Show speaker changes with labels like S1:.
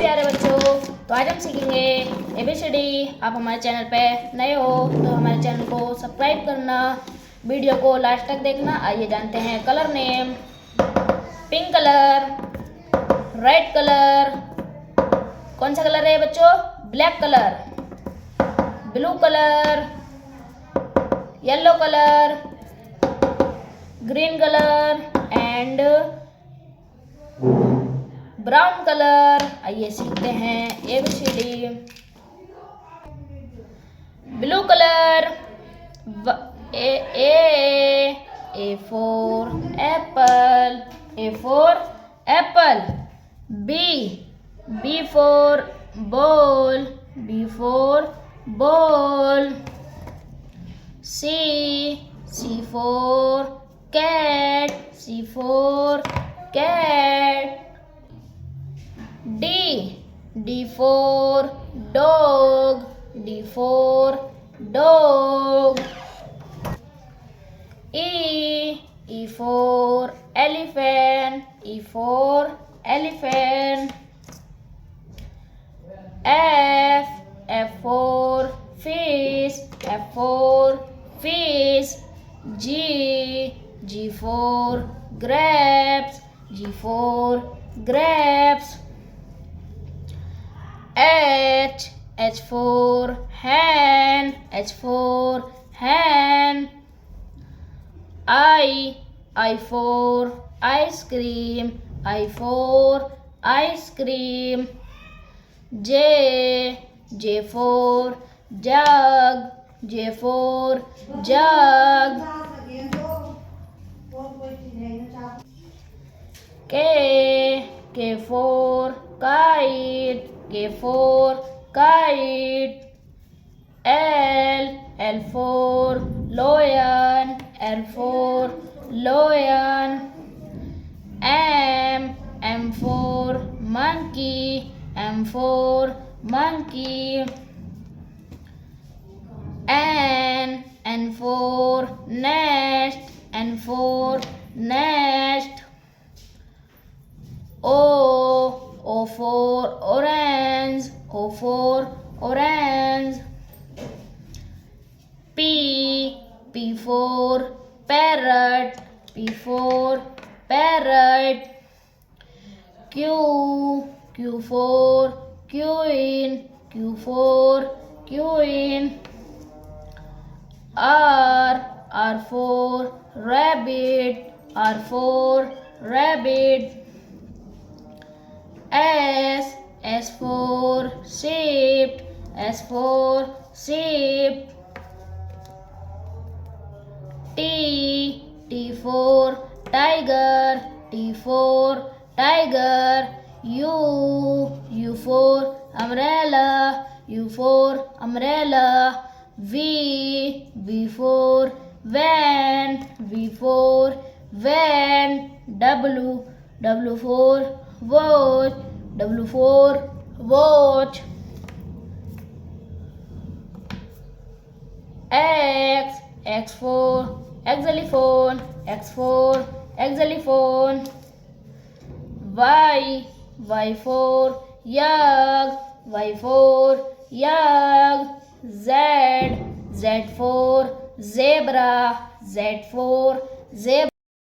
S1: प्यारे बच्चों, तो आज हम सीखेंगे ABCD। आप हमारे चैनल पे नए हो तो हमारे चैनल को सब्सक्राइब करना, वीडियो को लास्ट तक देखना। आइए जानते हैं colour name. Pink colour, red colour, कौन सा कलर है बच्चों? Black colour, blue colour, yellow colour, green colour and brown colour. आइए सीखते हैं ABCD। Blue colour, A for apple, A for apple. B for ball, B for ball. C for cat, C for cat. D for dog, D for dog. E for elephant, E for elephant. F for fish, F for fish. G for grapes, G for grapes. H for hen, H for hen. I for ice cream, I for ice cream. J for jug, J for jug. K for kite, K for kite. L for lion, L for lion. M for monkey, M for monkey. N for nest, N for nest. O for orange, O for orange. P for parrot, P for parrot. Q for queen, Q for queen. R for rabbit, R for rabbit. S for sheep, S for sheep. T for tiger, T for tiger. U for umbrella, U for umbrella. V for van, V for van. W for watch, W for watch. X for xylophone, X for xylophone. Y for yak, Y for yak. Z for zebra, Z for zebra.